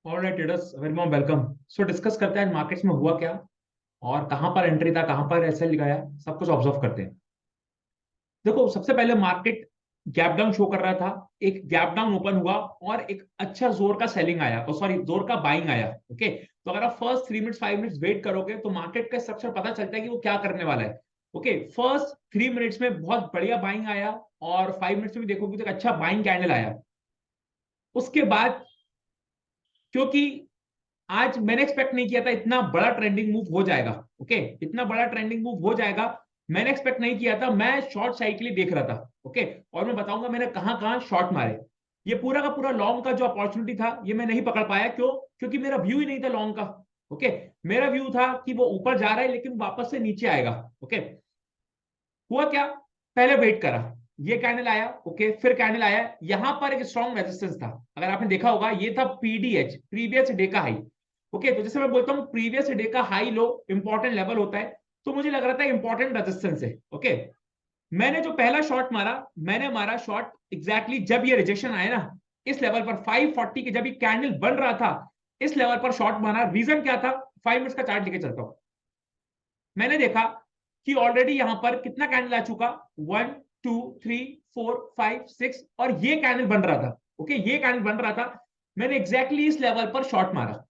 Alright traders, very warm welcome. सो discuss करते हैं आज मार्केट्स में हुआ क्या और कहां पर एंट्री था, कहां पर एसएल लगाया, सब कुछ ऑब्जर्व करते हैं। देखो, सबसे पहले मार्केट गैप डाउन शो कर रहा था। एक गैप डाउन ओपन हुआ और एक अच्छा जोर का सेलिंग आया, सॉरी जोर का बाइंग आया। ओके, तो अगर आप फर्स्ट 3 मिनट्स 5 मिनट्स वेट करोगे तो मार्केट का स्ट्रक्चर पता चलता है कि वो क्या करने वाला है। ओके, फर्स्ट 3 मिनट्स में बहुत बढ़िया बाइंग आया और 5 मिनट्स में भी देखोगे तो एक अच्छा बाइंग कैंडल आया। उसके बाद, क्योंकि आज मैंने एक्सपेक्ट नहीं किया था इतना बड़ा ट्रेंडिंग मूव हो जाएगा। ओके, इतना बड़ा ट्रेंडिंग मूव हो जाएगा मैंने एक्सपेक्ट नहीं किया था। मैं शॉर्ट साइड के लिए देख रहा था। ओके, और मैं बताऊंगा मैंने कहां कहां शॉर्ट मारे। ये पूरा का पूरा लॉन्ग का जो अपॉर्चुनिटी था ये मैं नहीं पकड़ पाया। क्यों? क्योंकि मेरा व्यू ही नहीं था लॉन्ग का। ओके, मेरा व्यू था कि वो ऊपर जा रहा है लेकिन वापस से नीचे आएगा। ओके, हुआ क्या? पहले वेट करा, ये कैंडल आया। ओके, फिर कैंडल आया, यहां पर एक स्ट्रॉन्ग रेजिस्टेंस था। अगर आपने देखा होगा ये था पीडीएच, प्रीवियस डे का हाई। ओके, तो जैसे मैं बोलता हूँ प्रीवियस डे का हाई लो इंपॉर्टेंट लेवल होता है, तो मुझे लग रहा था इंपॉर्टेंट रेजिस्टेंस है। ओके, मैंने जो पहला शॉट मारा, मैंने मारा शॉट एग्जैक्टली जब ये रिजेक्शन आया ना, इस लेवल पर 540 के, जब ये कैंडल बन रहा था इस लेवल पर शॉट मारा। रीजन क्या था? 5 मिनट्स का चार्ट लेके चलता हूं। मैंने देखा कि ऑलरेडी यहां पर कितना कैंडल आ चुका, 1 2 3 4 5 6, और ये कैंडल बन रहा था। ओके, ये कैंडल बन रहा था। मैंने एग्जैक्टली इस लेवल पर शॉट मारा,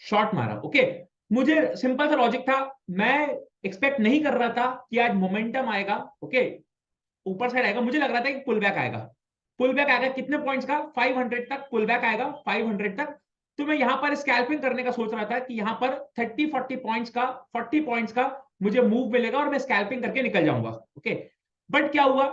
शॉट मारा। ओके, मुझे सिंपल सा लॉजिक था। मैं एक्सपेक्ट नहीं कर रहा था कि आज मोमेंटम आएगा। ओके, ऊपर साइड आएगा। मुझे लग रहा था कि पुल बैक आएगा। पुल बैक आएगा कितने पॉइंट्स का? 500 तक पुल बैक आएगा, 500 तक। तो मैं यहां पर स्कैल्पिंग करने का सोच रहा था कि यहां पर 30 40 पॉइंट्स का, 40 पॉइंट्स का मुझे मूव मिलेगा और मैं स्कैल्पिंग करके निकल जाऊंगा। ओके, बट क्या हुआ?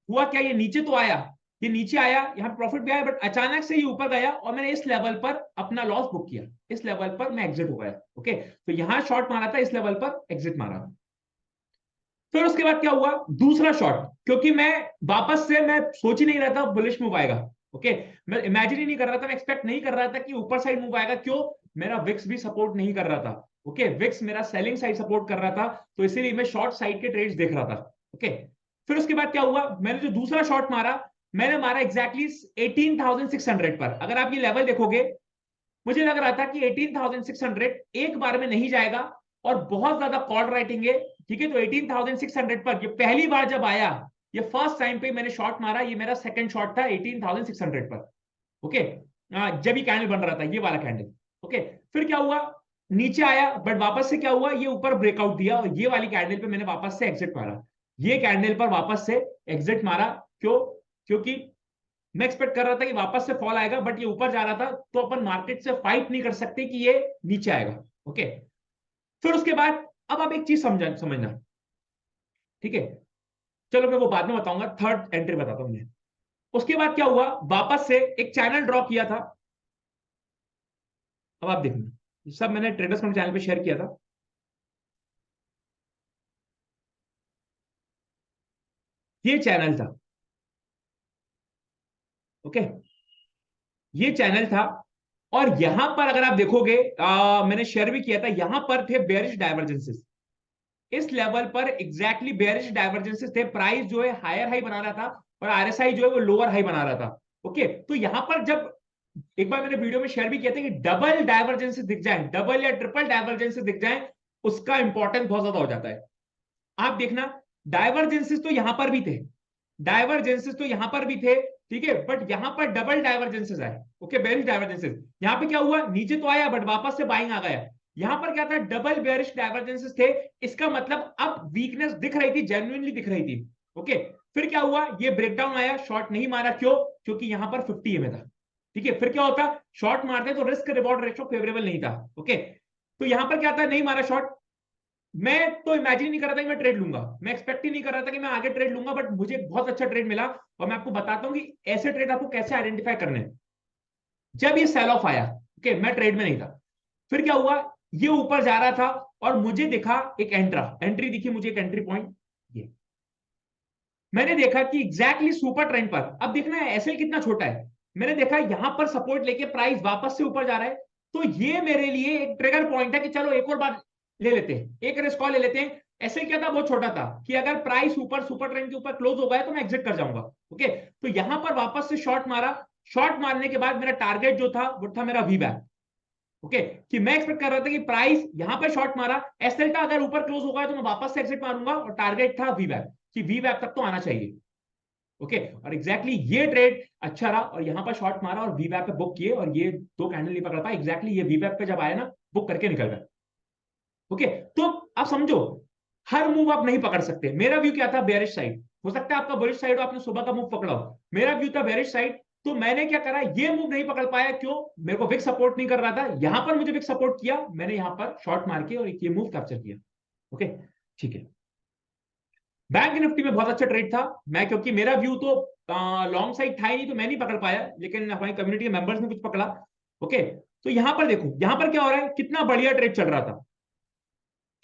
हुआ क्या, ये नीचे तो आया, ये नीचे आया, यहाँ प्रॉफिट भी आया, बट अचानक से ये ऊपर गया और मैंने इस लेवल पर अपना लॉस बुक किया। इस लेवल पर मैं एग्जिट हो गया। ओके, तो यहां शॉर्ट मारा था, इस लेवल पर एग्जिट मारा। फिर उसके बाद क्या हुआ? दूसरा शॉट, क्योंकि मैं वापस से मैं सोच ही नहीं रहा था बुलिश मूव आएगा। ओके, मैं इमेजिन ही नहीं कर रहा था, मैं एक्सपेक्ट नहीं कर रहा था कि ऊपर साइड मूव आएगा। क्यों? मेरा विक्स भी सपोर्ट नहीं कर रहा था। ओके, विक्स मेरा सेलिंग साइड सपोर्ट कर रहा था, तो इसीलिए मैं शॉर्ट साइड के ट्रेड्स देख रहा था। ओके, फिर उसके बाद क्या हुआ? मैंने जो दूसरा शॉट मारा, मैंने मारा एग्जैक्टली 18,600 पर। अगर आप ये लेवल देखोगे, मुझे लग रहा था कि 18,600 एक बार में नहीं जाएगा और बहुत ज्यादा कॉल राइटिंग है। ठीक है, तो 18,600 पर ये पहली बार जब आया, ये फर्स्ट टाइम पे मैंने शॉट मारा, ये मेरा सेकंड शॉट था 18,600 पर। ओके, जब ये कैंडल बन रहा था, ये वाला कैंडल। ओके, फिर क्या हुआ? नीचे आया, बट वापस से क्या हुआ, ये ऊपर ब्रेकआउट दिया और ये वाली कैंडल पे मैंने वापस से एग्जिट मारा। ये कैंडल पर वापस से एग्जिट मारा। क्यों? क्योंकि मैं एक्सपेक्ट कर रहा था कि वापस से फॉल आएगा, बट ये ऊपर जा रहा था, तो अपन मार्केट से फाइट नहीं कर सकते कि ये नीचे आएगा। ओके, फिर उसके बाद अब आप एक चीज समझना। ठीक है, चलो मैं वो बाद में बताऊंगा, थर्ड एंट्री बताता हूं मैं। उसके बाद क्या हुआ? वापस से एक चैनल ड्रॉ किया था। अब आप देखना, ये सब मैंने ट्रेडर्स के चैनल पे शेयर किया था। ये चैनल था। ओके, ये चैनल था, और यहां पर अगर आप देखोगे, मैंने शेयर भी किया था, यहां पर थे बेयरिश डाइवर्जेंसेस। इस लेवल पर एग्जैक्टली बेयरिश डाइवर्जेंसेस थे। प्राइस जो है हायर हाई बना रहा था और आरएसआई जो है वो लोअर हाई बना रहा था। ओके, तो यहां पर जब एक बार मैंने वीडियो में शेयर भी किया था कि डबल डाइवर्जेंसेस दिख जाए, डबल या ट्रिपल डाइवर्जेंसेस दिख जाए, उसका इंपॉर्टेंस बहुत ज्यादा हो जाता है। आप देखना, डाइवर्जेंसेस तो यहां पर भी थे, डाइवर्जेंसेस तो यहां पर भी थे। ठीक है, बट यहां पर डबल डाइवर्जेंसेस आए। Okay, bearish divergences. यहां पे क्या हुआ? नीचे तो आया बट वापस से बाइंग आ गया। यहां पर क्या था? डबल बेरिश डाइवर्जेंसेस थे। इसका मतलब अब वीकनेस दिख रही थी, जेन्युइनली दिख रही थी। ओके, फिर क्या हुआ? ये ब्रेकडाउन आया, शॉर्ट नहीं मारा। क्यों? क्योंकि यहां पर 50 में था। ठीक है, फिर क्या होता? शॉर्ट मारते तो रिस्क रिवॉर्ड रेशो फेवरेबल नहीं था। ओके, तो यहां पर क्या था? नहीं मारा शॉर्ट। मैं तो इमेजिन नहीं कर रहा था कि मैं ट्रेड लूंगा, मैं एक्सपेक्ट ही नहीं कर रहा था कि मैं आगे ट्रेड लूंगा, बट मुझे बहुत अच्छा ट्रेड मिला। और मैं आपको बताता हूं कि ऐसे ट्रेड आपको कैसे आइडेंटिफाई करने हैं। जब ये सेल ऑफ आया, ओके, मैं ट्रेड में नहीं था। फिर क्या हुआ? ये ऊपर जा रहा था और मुझे दिखा एक एंट्री दिखी मुझे, एक एंट्री पॉइंट। ये मैंने देखा कि एग्जैक्टली सुपर ट्रेंड पर, अब देखना है एसएल कितना छोटा है। मैंने देखा यहां पर सपोर्ट लेके प्राइस वापस से ऊपर जा रहा है, तो ये मेरे लिए एक ट्रिगर पॉइंट है कि चलो एक और बार ले लेते हैं, एक रिस्क कॉल ले लेते हैं। ऐसे क्या था? बहुत छोटा था कि अगर प्राइस ऊपर सुपर ट्रेंड के ऊपर क्लोज हो गया तो मैं एग्जिट कर जाऊंगा। ओके, तो यहां पर वापस से शॉर्ट मारा। शॉर्ट मारने के बाद मेरा टारगेट जो था वो था मेरा वी बैक। ओके, कि मैं एक्सपेक्ट कर रहा था कि प्राइस यहां पर शॉर्ट मारा, एसएल का अगर ऊपर क्लोज होगा तो मैं वापस से एग्जिट मारूंगा, और टारगेट था वी बैक, कि वी बैक तक तो आना चाहिए। ओके, और एग्जैक्टली ये ट्रेड अच्छा रहा, और यहां पर शॉर्ट मारा और वी बैक पे बुक किए, और ये दो कैंडल नहीं पकड़ पाए। एग्जैक्टली ये वी बैक पे जब आया ना, बुक करके निकल गए। ओके, तो आप समझो, हर मूव आप नहीं पकड़ सकते। मेरा व्यू क्या था, बेयरिश साइड। हो सकता है आपका बुलिश साइड हो, आपने सुबह का मूव पकड़ा हो। मेरा व्यू था बेयरिश साइड। तो मैंने क्या करा, ये मूव नहीं पकड़ पाया, क्यों? मेरे को विक सपोर्ट नहीं कर रहा था, यहां पर मुझे विक सपोर्ट किया, मैंने यहां पर शॉर्ट मार के और ये मूव कैप्चर किया। ओके, ठीक है। बैंक निफ्टी में बहुत अच्छा ट्रेड था। मैं, क्योंकि मेरा व्यू तो लॉन्ग साइड था ही नहीं, तो मैं नहीं पकड़ पाया, लेकिन हमारी कम्युनिटी के मेंबर्स ने कुछ पकड़ा। ओके, तो यहां पर देखो, यहां पर क्या हो रहा है, कितना बढ़िया ट्रेड चल रहा था,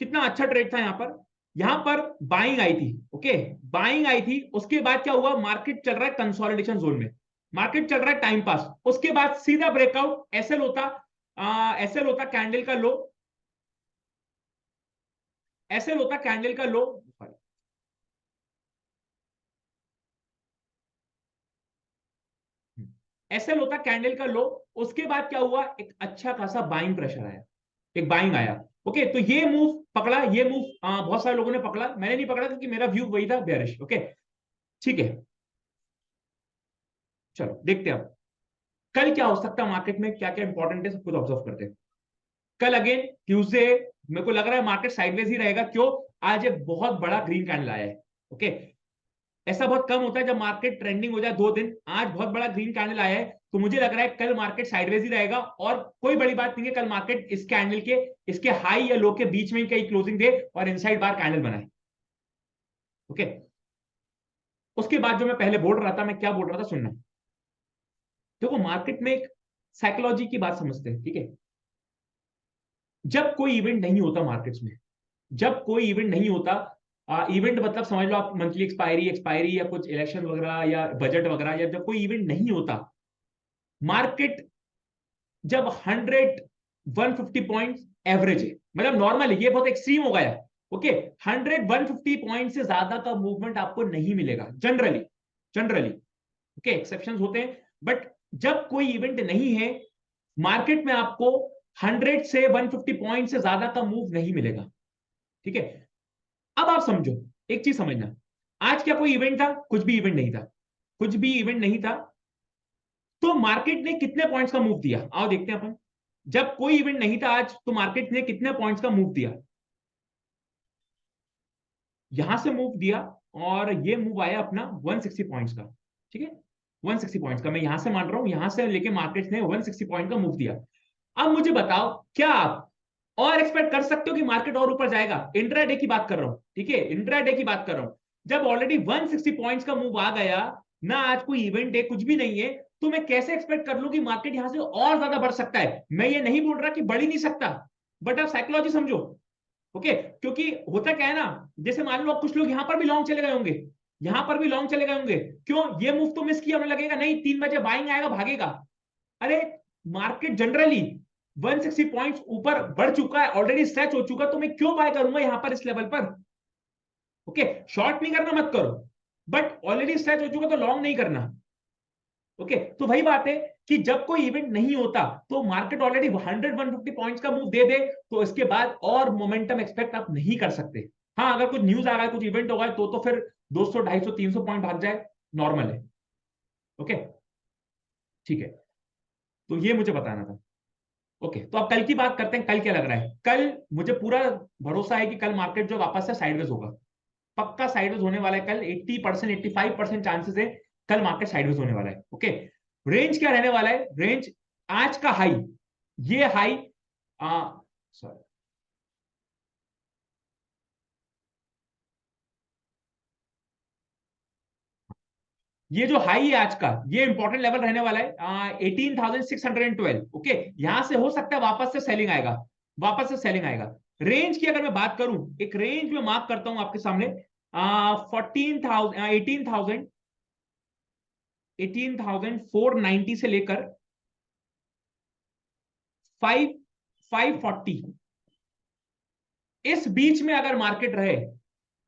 कितना अच्छा ट्रेड था यहां पर। यहां पर बाइंग आई थी। ओके, बाइंग आई थी, उसके बाद क्या हुआ, मार्केट चल रहा है कंसोलिडेशन जोन में, मार्केट चल रहा है टाइम पास। उसके बाद सीधा ब्रेकआउट, एसएल होता कैंडल का लो, एसएल होता कैंडल का लो, एसएल होता कैंडल का लो। उसके बाद क्या हुआ, एक अच्छा खासा बाइंग प्रेशर आया, एक बाइंग आया। ओके, तो ये मूव पकड़ा, ये मूव बहुत सारे लोगों ने पकड़ा, मैंने नहीं पकड़ा क्योंकि मेरा व्यू वही था, बेयरिश। ओके, ठीक है, चलो देखते हैं अब कल क्या हो सकता है मार्केट में, क्या क्या इंपॉर्टेंट है, सब कुछ ऑब्जर्व करते हैं। कल अगेन ट्यूसडे, मेरे को लग रहा है मार्केट साइडवेज ही रहेगा। क्यों? आज एक बहुत बड़ा ग्रीन कैंडल आया है। ओके, ऐसा बहुत कम होता है जब मार्केट ट्रेंडिंग हो जाए 2 दिन। आज बहुत बड़ा ग्रीन कैंडल आया है, तो मुझे लग रहा है कल मार्केट साइडवेज ही रहेगा, और कोई बड़ी बात नहीं है, कल मार्केट इस कैंडल के, इसके हाई या लो के बीच में ही कहीं क्लोजिंग दे और इनसाइड बार कैंडल बनाए। ओके, उसके बाद जो मैं पहले बोल रहा था, मैं क्या बोल रहा था सुनना। देखो, मार्केट में एक साइकोलॉजी की बात समझते हैं, ठीक है। जब कोई इवेंट नहीं होता मार्केट्स में, जब कोई इवेंट नहीं होता, इवेंट मतलब समझ लो आप मंथली एक्सपायरी एक्सपायरी या कुछ इलेक्शन वगैरह या बजट वगैरह, या जब कोई इवेंट नहीं होता, मार्केट जब 100 150 पॉइंट एवरेज है, मतलब नॉर्मल है, ये बहुत एक्सट्रीम हो गया। ओके, 100 150 पॉइंट से ज्यादा का मूवमेंट आपको नहीं मिलेगा जनरली, जनरली। ओके, एक्सेप्शंस होते हैं, बट जब कोई इवेंट नहीं है, मार्केट में आपको 100 से 150 पॉइंट से ज्यादा का मूव नहीं मिलेगा। ठीक है, अब आप समझो, एक चीज समझना, आज क्या कोई इवेंट था? कुछ भी इवेंट नहीं था, कुछ भी इवेंट नहीं था। तो मार्केट ने कितने पॉइंट्स का मूव दिया, आओ देखते हैं अपन। जब कोई इवेंट नहीं था आज, तो मार्केट ने कितने पॉइंट्स का मूव दिया? यहां से मूव दिया, और ये मूव आया अपना 160 पॉइंट्स का। ठीक है, 160 पॉइंट्स का मैं यहां से मान रहा हूं, यहां से लेके मार्केट ने 160 पॉइंट का मूव दिया। अब मुझे बताओ, क्या आप और एक्सपेक्ट कर सकते हो कि मार्केट और ऊपर जाएगा? इंट्राडे की बात कर रहा हूं, ठीक है, इंट्राडे की बात कर रहा हूं। जब ऑलरेडी 160 पॉइंट्स का मूव आ गया ना, आज कोई इवेंट है, कुछ भी नहीं है, तो मैं कैसे एक्सपेक्ट कर लूं कि मार्केट यहां से और ज्यादा बढ़ सकता है? मैं ये नहीं बोल रहा कि बढ़ ही नहीं सकता, बट आप साइकोलॉजी समझो। ओके, क्योंकि होता क्या है ना, जैसे मान लो कुछ लोग यहां पर भी लॉन्ग चले गए होंगे, यहां पर भी लॉन्ग चले गए होंगे। क्यों? ये मूव तो मिस किया, हमें लगेगा नहीं 3 बजे बाइंग आएगा, भागेगा। अरे, मार्केट जनरली 160 पॉइंट्स ऊपर बढ़ चुका है, ऑलरेडी स्ट्रेच हो चुका, तो मैं क्यों बाय करूंगा यहां पर इस लेवल पर? ओके, शॉर्ट नहीं करना मत करो, बट ऑलरेडी स्ट्रेच हो चुका तो लॉन्ग नहीं करना। ओके, तो वही बात है कि जब कोई इवेंट नहीं होता, तो मार्केट ऑलरेडी 100 150 पॉइंट्स का मूव दे दे, तो इसके बाद और मोमेंटम एक्सपेक्ट आप नहीं कर सकते। हाँ, अगर कुछ न्यूज आ रहा है, कुछ इवेंट होगा, तो फिर 200 250 300 पॉइंट भाग जाए, नॉर्मल है। ओके, ठीक है, तो ये मुझे बताना था। ओके, तो अब कल की बात करते हैं, कल क्या लग रहा है? कल मुझे पूरा भरोसा है कि कल मार्केट जो वापस से साइडवेज होगा, पक्का साइडवेज होने वाला है कल। 80% 85% चांसेस है कल मार्केट साइडवेज होने वाला है। ओके, रेंज क्या रहने वाला है? रेंज, आज का हाई, ये हाई, सॉरी, ये जो हाई है आज का, ये इंपॉर्टेंट लेवल रहने वाला है 18,612। ओके, यहां से हो सकता है वापस से सेलिंग आएगा, वापस से सेलिंग आएगा। रेंज की अगर मैं बात करूं, एक रेंज में मार्क करता हूं आपके सामने, 14,000 18,490 से लेकर 540, इस बीच में अगर मार्केट रहे,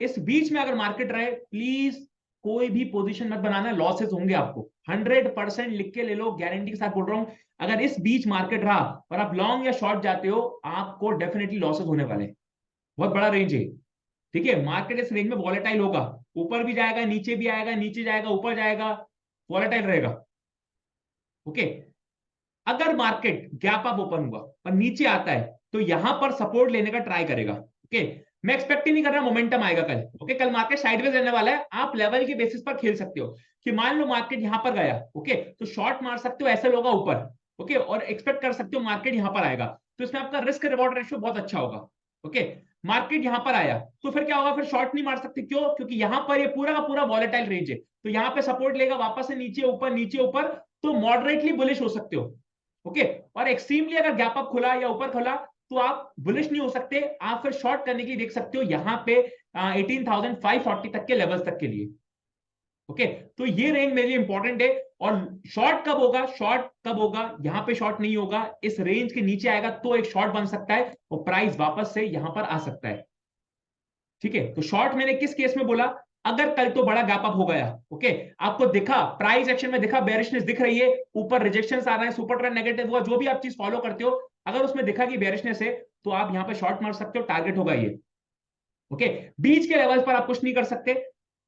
इस बीच में अगर मार्केट रहे, प्लीज कोई भी पोजीशन मत बनाना, लॉसेस होंगे आपको, 100% लिख के ले लो, गारंटी के साथ बोल रहा हूं। अगर इस बीच मार्केट रहा और आप लॉन्ग या शॉर्ट जाते हो, आपको डेफिनेटली लॉसेस होने वाले। बहुत बड़ा रेंज है, ठीक है। मार्केट इस रेंज में वॉलेटाइल होगा, ऊपर भी जाएगा, नीचे भी आएगा, नीचे जाएगा, ऊपर जाएगा, वॉलेटाइल रहेगा। ओके, अगर मार्केट गैप अप ओपन हुआ और नीचे आता है तो यहां पर सपोर्ट लेने का ट्राई करेगा। ओके, मैं एक्सपेक्ट ही नहीं कर रहा मोमेंटम आएगा कल। ओके, कल मार्केट साइडवेज रहने वाला है, आप लेवल के बेसिस पर खेल सकते हो कि मान लो मार्केट यहां पर गया, ओके, तो शॉर्ट मार सकते हो, ऐसे होगा ऊपर, ओके, और एक्सपेक्ट कर सकते हो मार्केट यहां पर आएगा, तो इसमें आपका रिस्क रिवॉर्ड रेशियो बहुत अच्छा होगा। ओके, मार्केट यहां पर आया तो फिर क्या होगा, फिर शॉर्ट नहीं मार सकते, क्यों? क्योंकि यहां पर ये पूरा का पूरा वॉलेटाइल रेंज है, तो यहां पे सपोर्ट लेगा, वापस से नीचे ऊपर, नीचे ऊपर, तो मॉडरेटली बुलिश हो सकते हो। ओके, और एक्सट्रीमली अगर गैप अप खुला या ऊपर खुला तो आप बुलिश नहीं हो सकते, आप फिर शॉर्ट करने के लिए देख सकते हो यहां पे 18,540 तक के लेवल्स तक के लिए। ओके, तो ये रेंज मेरे लिए इंपॉर्टेंट है। और शॉर्ट कब होगा? शॉर्ट कब होगा? यहां पे शॉर्ट नहीं होगा, इस रेंज के नीचे आएगा तो एक शॉर्ट बन सकता है और प्राइस वापस से यहां पर आ सकता है। ठीक है, तो शॉर्ट मैंने किस केस में बोला? अगर कल तो बड़ा गैप अप हो गया, ओके, आपको दिखा प्राइस एक्शन में, दिखा बेरिशनेस दिख रही है, ऊपर रिजेक्शन आ रहे हैं, सुपर ट्रेंड नेगेटिव हुआ, जो भी आप चीज फॉलो करते हो, अगर उसमें दिखा कि बेरिशनेस है तो आप यहां पे शॉर्ट मार सकते हो, टारगेट होगा ये। ओके, बीच के लेवल्स पर आप कुछ नहीं कर सकते,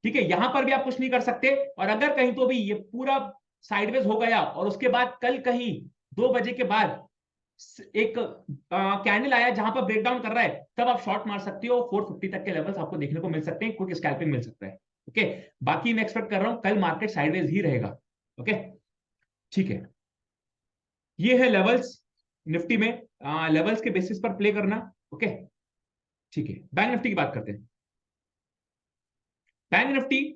ठीक है, यहां पर भी आप कुछ नहीं कर सकते। और अगर कहीं तो भी ये पूरा साइडवेज हो गया और उसके बाद कल कहीं 2 बजे के बाद एक कैंडल आया जहां पर ब्रेकडाउन कर रहा है, तब आप शॉर्ट मार सकते हो, 450 तक के लेवल्स आपको देखने को मिल सकते हैं, क्विक स्कैल्पिंग मिल सकता है। ओके, बाकी मैं एक्सपेक्ट कर रहा हूं कल मार्केट साइडवेज ही रहेगा। ओके, ठीक है, ये है लेवल्स निफ्टी में, लेवल्स के बेसिस पर प्ले करना। ओके, ठीक है, बैंक निफ्टी की बात करते हैं। बैंक निफ्टी,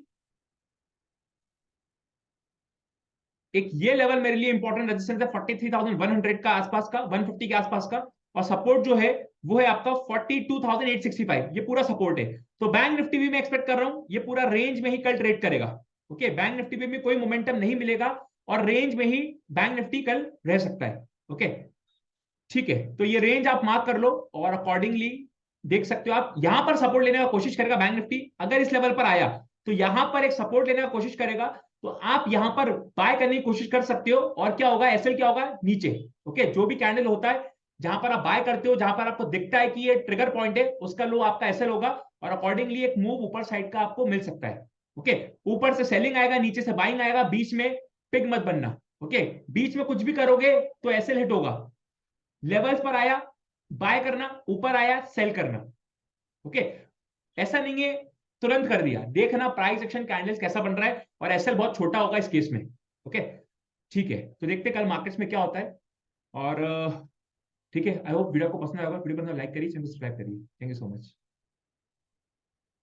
एक ये लेवल मेरे लिए इंपॉर्टेंट रेजिस्टेंस है 43,100 का आसपास का, 150 के आसपास का, और सपोर्ट जो है वो है आपका 42,865, ये पूरा सपोर्ट है। तो बैंक निफ्टी भी मैं एक्सपेक्ट कर रहा हूं ये पूरा रेंज में ही कल ट्रेड करेगा। ओके, बैंक निफ्टी में कोई मोमेंटम नहीं मिलेगा और रेंज में ही बैंक निफ्टी कल रह सकता है। ओके, ठीक है, तो ये रेंज आप मार्क कर लो और अकॉर्डिंगली देख सकते हो। आप यहां पर सपोर्ट लेने का कोशिश करेगा बैंक निफ्टी, अगर इस लेवल पर आया तो यहां पर एक सपोर्ट लेने का कोशिश करेगा, तो आप यहां पर बाय करने की कोशिश कर सकते हो। और क्या होगा, एसएल क्या होगा नीचे। ओके, जो भी कैंडल होता है जहां पर आप बाय करते हो, जहां पर आपको दिखता है कि ये ट्रिगर पॉइंट है, उसका लो आपका एसएल होगा, और अकॉर्डिंगली एक मूव ऊपर साइड का आपको मिल सकता है। ओके, ऊपर से सेलिंग आएगा, नीचे से बाइंग आएगा, बीच में पिग मत बनना। ओके, बीच में कुछ भी करोगे तो एसएल हिट होगा, लेवल्स पर आया बाय करना, ऊपर आया सेल करना। ओके, ऐसा नहीं है तुरंत कर दिया, देखना प्राइस एक्शन कैंडल्स कैसा बन रहा है, और एसएल बहुत छोटा होगा इस केस में। ओके, ठीक है, तो देखते हैं कल मार्केट्स में क्या होता है। और ठीक है, आई होप वीडियो को पसंद आएगा, वीडियो को लाइक करिए, चैनल सब्सक्राइब करिए। Thank you so much.